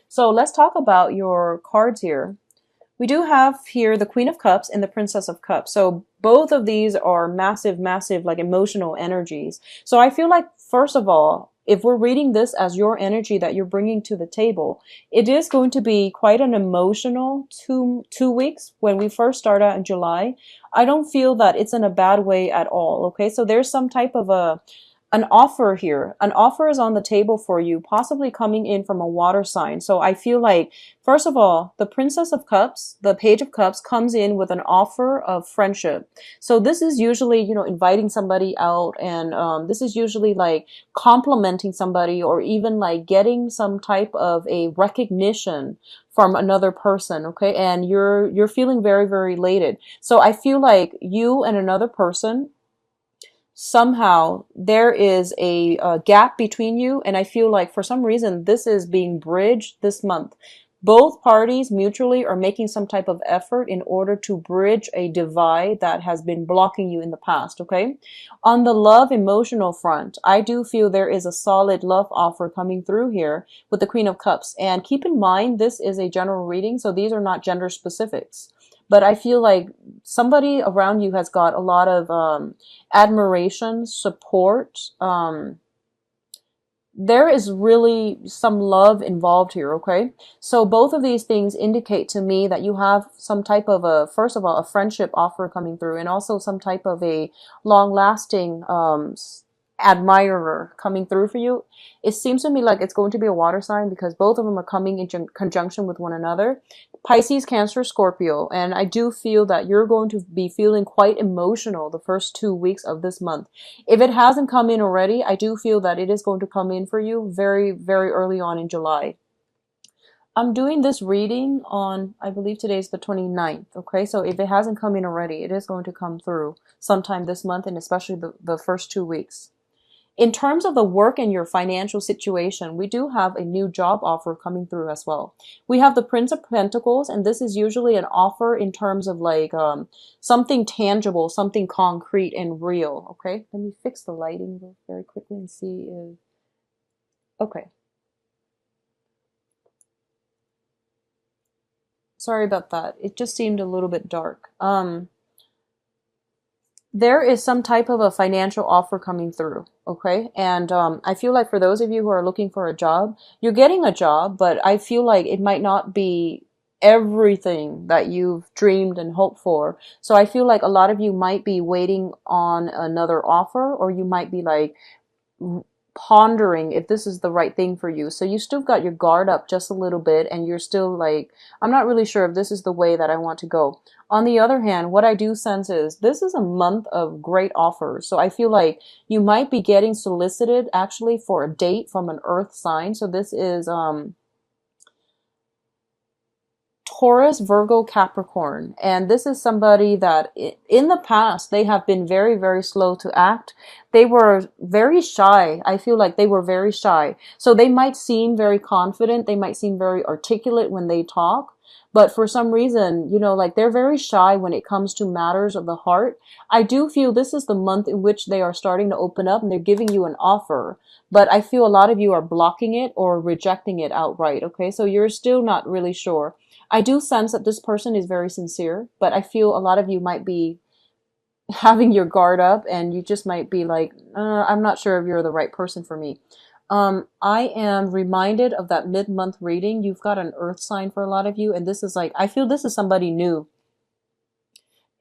So let's talk about your cards here. We do have here the Queen of Cups and the Princess of Cups. So both of these are massive, massive, like emotional energies. So I feel like, first of all, if we're reading this as your energy that you're bringing to the table, it is going to be quite an emotional two weeks when we first start out in July. I don't feel that it's in a bad way at all. Okay. So there's some type of an offer here. An offer is on the table for you, possibly coming in from a water sign. So I feel like, first of all, the Princess of Cups, the Page of Cups comes in with an offer of friendship. So this is usually, inviting somebody out, and this is usually like complimenting somebody, or even like getting some type of a recognition from another person. Okay. And you're feeling very, very elated. So I feel like you and another person, somehow there is a gap between you, and I feel like for some reason this is being bridged this month. Both parties mutually are making some type of effort in order to bridge a divide that has been blocking you in the past. Okay, on the love emotional front, I do feel there is a solid love offer coming through here with the Queen of Cups. And keep in mind, this is a general reading, so these are not gender specifics, but I feel like somebody around you has got a lot of admiration, support. There is really some love involved here, okay? So both of these things indicate to me that you have some type of first of all, a friendship offer coming through, and also some type of a long-lasting admirer coming through for you. It seems to me like it's going to be a water sign because both of them are coming in conjunction with one another. Pisces, Cancer, Scorpio. And I do feel that you're going to be feeling quite emotional the first 2 weeks of this month. If it hasn't come in already, I do feel that it is going to come in for you very, very early on in July. I'm doing this reading on, I believe today's the 29th. Okay, so if it hasn't come in already, it is going to come through sometime this month, and especially the first 2 weeks. In terms of the work and your financial situation, we do have a new job offer coming through as well. We have the Prince of Pentacles, and this is usually an offer in terms of like something tangible, something concrete and real. Okay, let me fix the lighting very quickly and see if... Okay. Sorry about that. It just seemed a little bit dark. There is some type of a financial offer coming through, okay? And I feel like for those of you who are looking for a job, you're getting a job, but I feel like it might not be everything that you've dreamed and hoped for. So I feel like a lot of you might be waiting on another offer, or you might be like pondering if this is the right thing for you. So you still got your guard up just a little bit, and you're still like, I'm not really sure if this is the way that I want to go. On the other hand, what I do sense is this is a month of great offers. So I feel like you might be getting solicited actually for a date from an earth sign. So this is Taurus, Virgo, Capricorn. And this is somebody that in the past, they have been very, very slow to act. They were very shy. I feel like they were very shy. So they might seem very confident. They might seem very articulate when they talk. But for some reason, like they're very shy when it comes to matters of the heart. I do feel this is the month in which they are starting to open up and they're giving you an offer. But I feel a lot of you are blocking it or rejecting it outright. Okay, so you're still not really sure. I do sense that this person is very sincere, but I feel a lot of you might be having your guard up, and you just might be like, I'm not sure if you're the right person for me. I am reminded of that mid-month reading. You've got an earth sign for a lot of you, and this is like, I feel this is somebody new.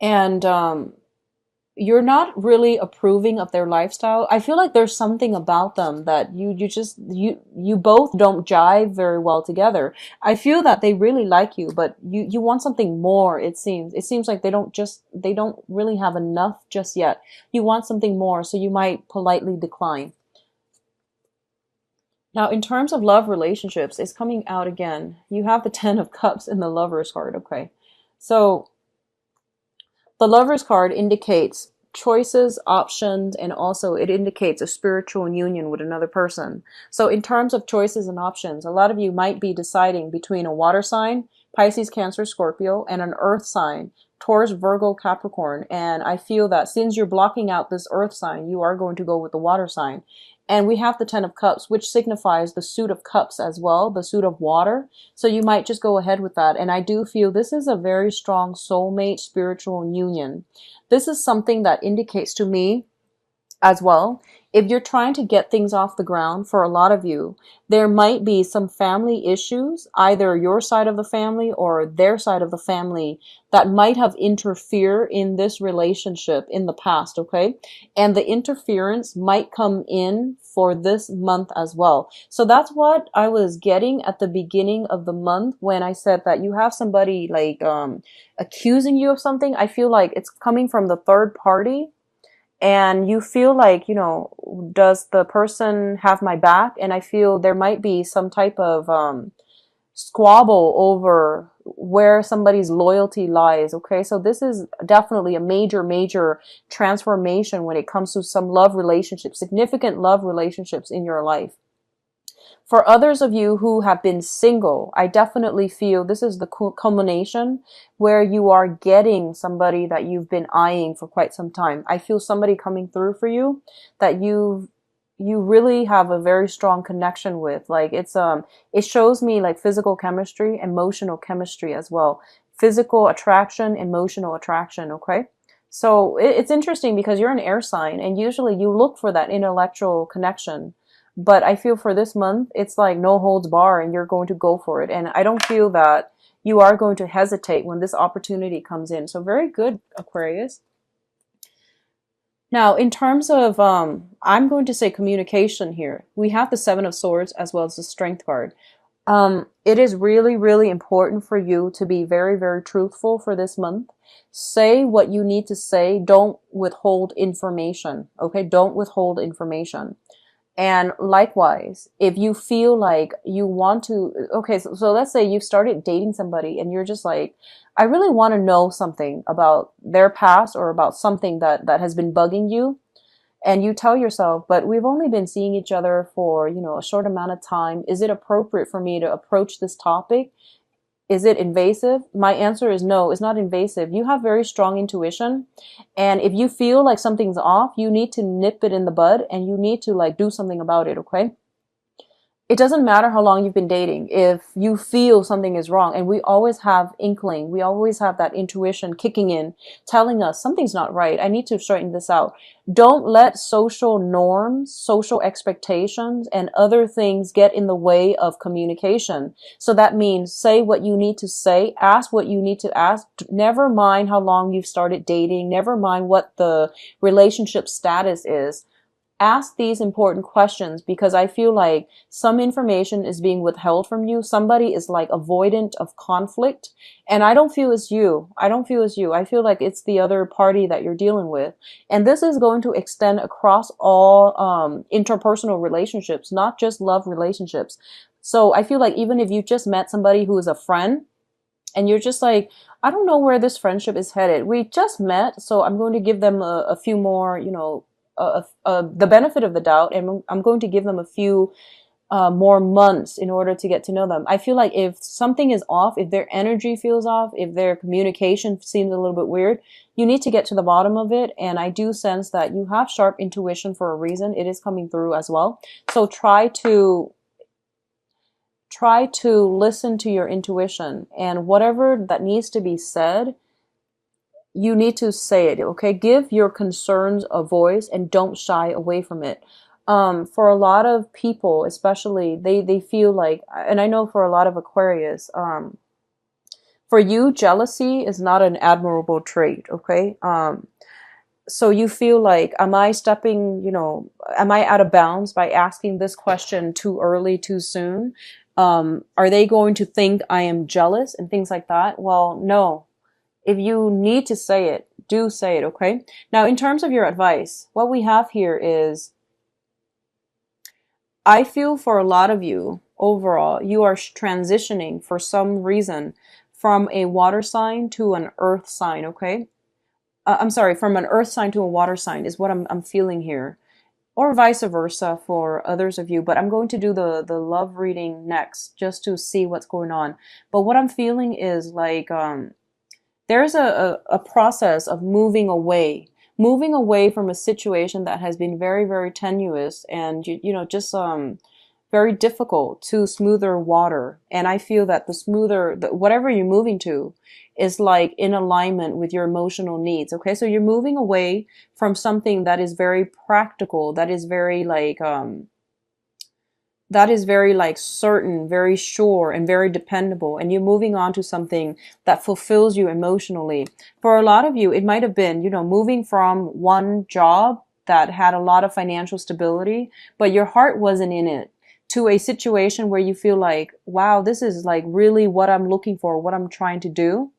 And you're not really approving of their lifestyle. I feel like there's something about them that you both don't jive very well together. I feel that they really like you, but you want something more, it seems. It seems like they don't really have enough just yet. You want something more, so you might politely decline. Now, in terms of love relationships, it's coming out again. You have the Ten of Cups in the Lover's card, okay? So the Lover's card indicates choices, options, and also it indicates a spiritual union with another person. So in terms of choices and options, a lot of you might be deciding between a water sign, Pisces, Cancer, Scorpio, and an earth sign, Taurus, Virgo, Capricorn. And I feel that since you're blocking out this earth sign, you are going to go with the water sign. And we have the 10 of Cups, which signifies the suit of cups as well, the suit of water. So you might just go ahead with that. And I do feel this is a very strong soulmate spiritual union. This is something that indicates to me as well, if you're trying to get things off the ground, for a lot of you, there might be some family issues, either your side of the family or their side of the family, that might have interfered in this relationship in the past, okay? And the interference might come in for this month as well. So that's what I was getting at the beginning of the month when I said that you have somebody like accusing you of something. I feel like it's coming from the third party. And you feel like, you know, does the person have my back? And I feel there might be some type of squabble over where somebody's loyalty lies. Okay, so this is definitely a major, major transformation when it comes to some love relationships, significant love relationships in your life. For others of you who have been single, I definitely feel this is the culmination where you are getting somebody that you've been eyeing for quite some time. I feel somebody coming through for you that you really have a very strong connection with. Like it shows me like physical chemistry, emotional chemistry as well. Physical attraction, emotional attraction, okay? So it's interesting because you're an air sign and usually you look for that intellectual connection. But I feel for this month, it's like no holds bar and you're going to go for it. And I don't feel that you are going to hesitate when this opportunity comes in. So very good, Aquarius. Now, in terms of, I'm going to say communication here. We have the Seven of Swords as well as the Strength card. It is really, really important for you to be very, very truthful for this month. Say what you need to say. Don't withhold information. Okay, don't withhold information. And likewise, if you feel like you want to, okay, so let's say you've started dating somebody and you're just like, I really want to know something about their past or about something that has been bugging you. And you tell yourself, but we've only been seeing each other for, you know, a short amount of time. Is it appropriate for me to approach this topic? Is it invasive? My answer is no, it's not invasive. You have very strong intuition. And if you feel like something's off, you need to nip it in the bud and you need to like do something about it, okay? It doesn't matter how long you've been dating. If you feel something is wrong, and we always have inkling, we always have that intuition kicking in, telling us something's not right. I need to straighten this out. Don't let social norms, social expectations, and other things get in the way of communication. So that means say what you need to say, ask what you need to ask. Never mind how long you've started dating. Never mind what the relationship status is. Ask these important questions because I feel like some information is being withheld from you. Somebody is like avoidant of conflict. And I don't feel it's you. I don't feel it's you. I feel like it's the other party that you're dealing with. And this is going to extend across all interpersonal relationships, not just love relationships. So I feel like even if you just met somebody who is a friend and you're just like, I don't know where this friendship is headed. We just met, so I'm going to give them a few more, you know, the benefit of the doubt, and I'm going to give them a few more months in order to get to know them. I feel like if something is off, if their energy feels off, if their communication seems a little bit weird, you need to get to the bottom of it. And I do sense that you have sharp intuition for a reason. It is coming through as well. So try to listen to your intuition, and whatever that needs to be said, you need to say it, okay? Give your concerns a voice and don't shy away from it. For a lot of people, especially, they feel like, and I know for a lot of Aquarius, for you, jealousy is not an admirable trait, okay? So you feel like, am I stepping, you know, am I out of bounds by asking this question too early, too soon? Are they going to think I am jealous and things like that? Well, no. If you need to say it, do say it, okay? Now, in terms of your advice, what we have here is, I feel for a lot of you, overall, you are transitioning for some reason from a water sign to an earth sign, okay? I'm sorry, from an earth sign to a water sign is what I'm feeling here. or vice versa for others of you. But I'm going to do the love reading next just to see what's going on. But what I'm feeling is like there's a process of moving away from a situation that has been very, very tenuous and, you know, just very difficult to smoother water. And I feel that whatever you're moving to is like in alignment with your emotional needs. Okay. So you're moving away from something that is very practical, that is very like certain, very sure, and very dependable. And you're moving on to something that fulfills you emotionally. For a lot of you, it might have been, you know, moving from one job that had a lot of financial stability, but your heart wasn't in it, to a situation where you feel like, wow, this is like really what I'm looking for, what I'm trying to do.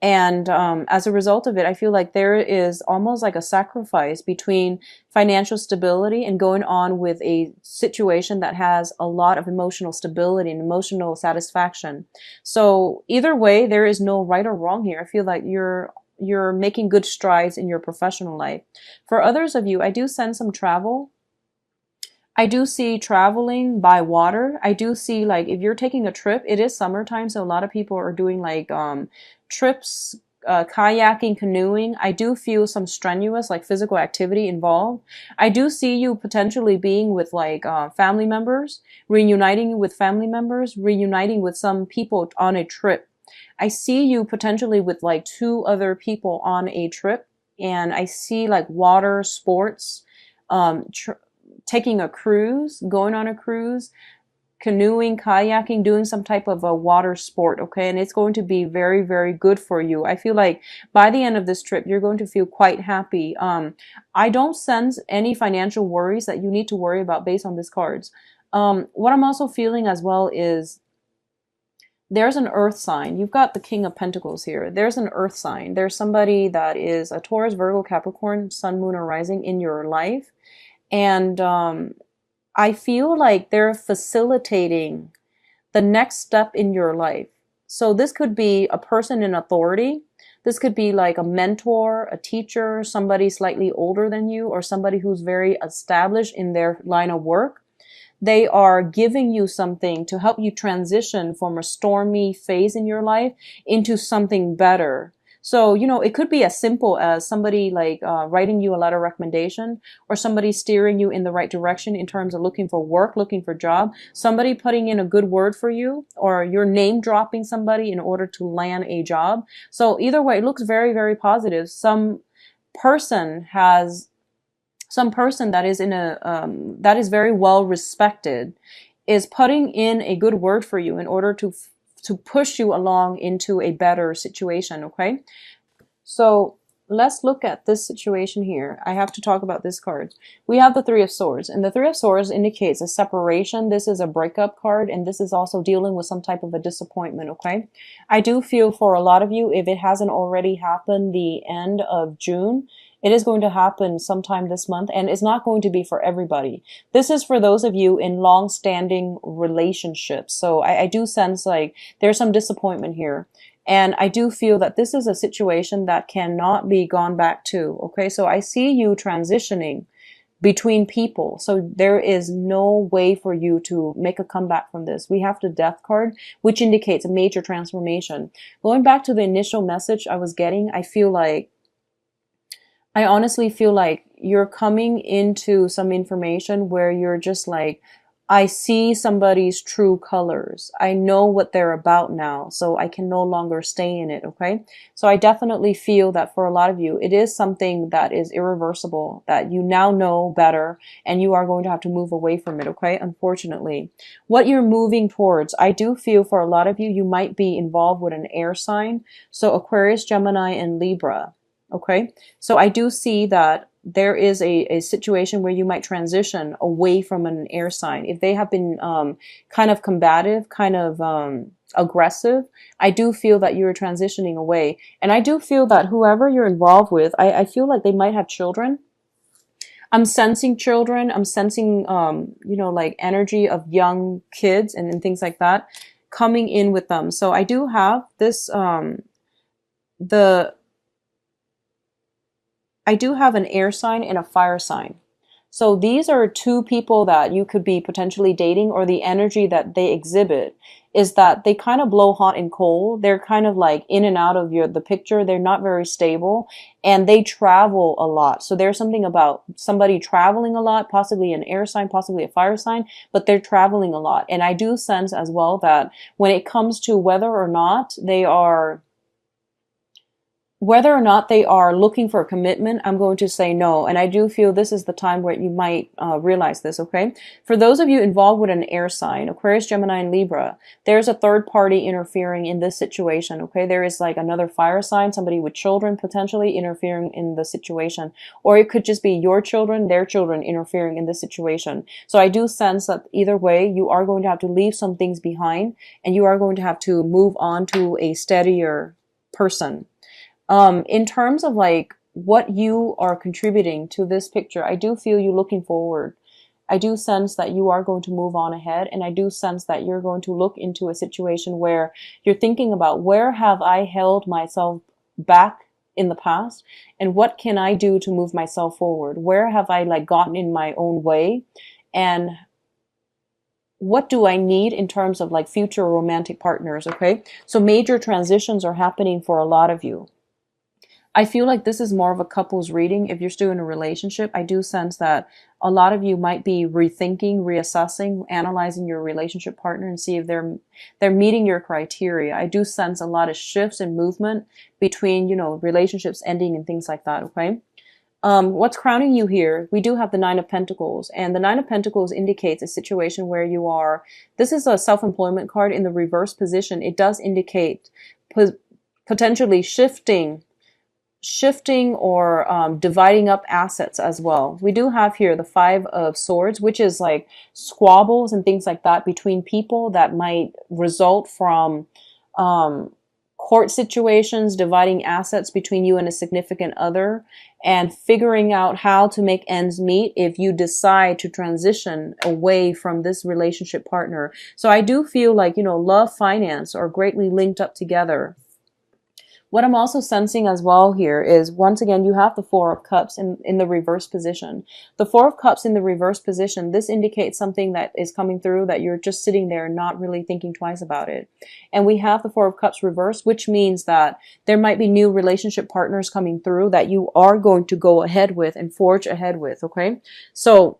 And as a result of it, I feel like there is almost like a sacrifice between financial stability and going on with a situation that has a lot of emotional stability and emotional satisfaction. So either way, there is no right or wrong here. I feel like you're making good strides in your professional life. For others of you, I do sense some travel. I do see traveling by water. I do see like if you're taking a trip, it is summertime, so a lot of people are doing like trips, kayaking, canoeing. I do feel some strenuous like physical activity involved. I do see you potentially being with like family members, reuniting with family members, reuniting with some people on a trip. I see you potentially with like 2 other people on a trip, and I see like water sports, taking a cruise, going on a cruise, canoeing, kayaking, doing some type of a water sport, okay? And it's going to be very, very good for you. I feel like by the end of this trip, you're going to feel quite happy. I don't sense any financial worries that you need to worry about based on these cards. What I'm also feeling as well is there's an earth sign. You've got the King of Pentacles here. There's an earth sign. There's somebody that is a Taurus, Virgo, Capricorn, Sun, Moon, or Rising in your life. And I feel like they're facilitating the next step in your life. So this could be a person in authority. This could be like a mentor, a teacher, somebody slightly older than you, or somebody who's very established in their line of work. They are giving you something to help you transition from a stormy phase in your life into something better. So, you know, it could be as simple as somebody like writing you a letter of recommendation, or somebody steering you in the right direction in terms of looking for work, looking for a job, somebody putting in a good word for you, or you're name dropping somebody in order to land a job. So either way, it looks very, very positive. Some person that is that is very well respected is putting in a good word for you in order to push you along into a better situation, okay? So let's look at this situation here. I have to talk about this card. We have the Three of Swords, and the Three of Swords indicates a separation. This is a breakup card, and this is also dealing with some type of a disappointment, okay? I do feel for a lot of you, if it hasn't already happened the end of June, it is going to happen sometime this month, and it's not going to be for everybody. This is for those of you in long-standing relationships. So I do sense like there's some disappointment here. And I do feel that this is a situation that cannot be gone back to. Okay, so I see you transitioning between people. So there is no way for you to make a comeback from this. We have the Death card, which indicates a major transformation. Going back to the initial message I was getting, I honestly feel like you're coming into some information where you're just like, I see somebody's true colors. I know what they're about now, so I can no longer stay in it, okay? So I definitely feel that for a lot of you, it is something that is irreversible, that you now know better, and you are going to have to move away from it, okay? Unfortunately. What you're moving towards, I do feel for a lot of you, you might be involved with an air sign. So Aquarius, Gemini, and Libra. Okay, so I do see that there is a situation where you might transition away from an air sign. If they have been kind of combative, kind of aggressive, I do feel that you're transitioning away. And I do feel that whoever you're involved with, I feel like they might have children. I'm sensing children. I'm sensing, you know, like energy of young kids and things like that coming in with them. So I do have this, I do have an air sign and a fire sign. So these are two people that you could be potentially dating, or the energy that they exhibit is that they kind of blow hot and cold. They're kind of like in and out of the picture. They're not very stable, and they travel a lot. So there's something about somebody traveling a lot, possibly an air sign, possibly a fire sign, but they're traveling a lot. And I do sense as well that when it comes to whether or not they are looking for a commitment, I'm going to say no. And I do feel this is the time where you might realize this, okay? For those of you involved with an air sign, Aquarius, Gemini, and Libra, there's a third party interfering in this situation, okay? There is like another fire sign, somebody with children potentially interfering in the situation. Or it could just be your children, their children interfering in this situation. So I do sense that either way, you are going to have to leave some things behind, and you are going to have to move on to a steadier person. In terms of like what you are contributing to this picture, I do feel you looking forward. I do sense that you are going to move on ahead, and I do sense that you're going to look into a situation where you're thinking about, where have I held myself back in the past, and what can I do to move myself forward? Where have I like gotten in my own way, and what do I need in terms of like future romantic partners, okay? So major transitions are happening for a lot of you. I feel like this is more of a couples reading. If you're still in a relationship, I do sense that a lot of you might be rethinking, reassessing, analyzing your relationship partner and see if they're meeting your criteria. I do sense a lot of shifts and movement between, you know, relationships ending and things like that, okay? What's crowning you here? We do have the Nine of Pentacles, and the Nine of Pentacles indicates a situation where you are, this is a self-employment card in the reverse position. It does indicate potentially shifting or dividing up assets as well. We do have here the Five of Swords, which is like squabbles and things like that between people that might result from court situations, dividing assets between you and a significant other, and figuring out how to make ends meet if you decide to transition away from this relationship partner. So I do feel like, you know, love, finance are greatly linked up together. What I'm also sensing as well here is, once again, you have the Four of Cups in the reverse position. The Four of Cups in the reverse position, this indicates something that is coming through that you're just sitting there not really thinking twice about it. And we have the Four of Cups reversed, which means that there might be new relationship partners coming through that you are going to go ahead with and forge ahead with, okay? So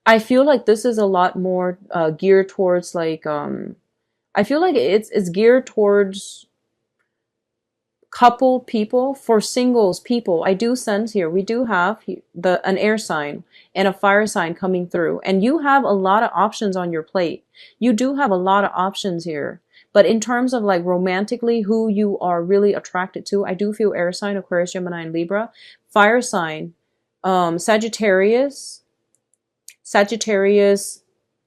I feel like this is a lot more geared towards like, I feel like it's geared towards couple people. For singles people, I do sense here, we do have an air sign and a fire sign coming through, and you have a lot of options on your plate. You do have a lot of options here, but in terms of like romantically who you are really attracted to, I do feel air sign, Aquarius, Gemini, and Libra. Fire sign, Sagittarius,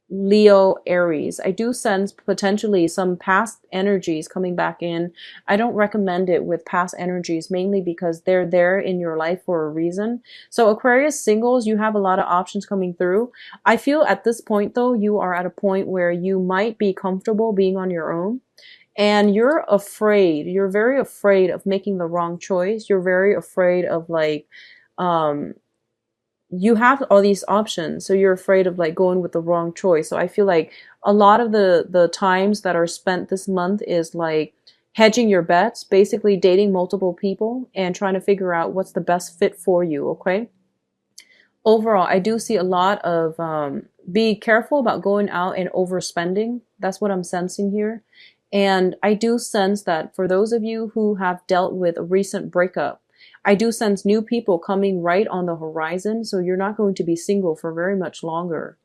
Leo, Aries. I do sense potentially some past energies coming back in. I don't recommend it with past energies, mainly because they're there in your life for a reason. So Aquarius singles, you have a lot of options coming through. I feel at this point though, you are at a point where you might be comfortable being on your own. And you're afraid, you're very afraid of making the wrong choice. You're very afraid of like, you have all these options, so you're afraid of like going with the wrong choice. So I feel like a lot of the times that are spent this month is like hedging your bets, basically dating multiple people and trying to figure out what's the best fit for you, okay? Overall, I do see a lot of be careful about going out and overspending. That's what I'm sensing here. And I do sense that for those of you who have dealt with a recent breakup, I do sense new people coming right on the horizon, so you're not going to be single for very much longer.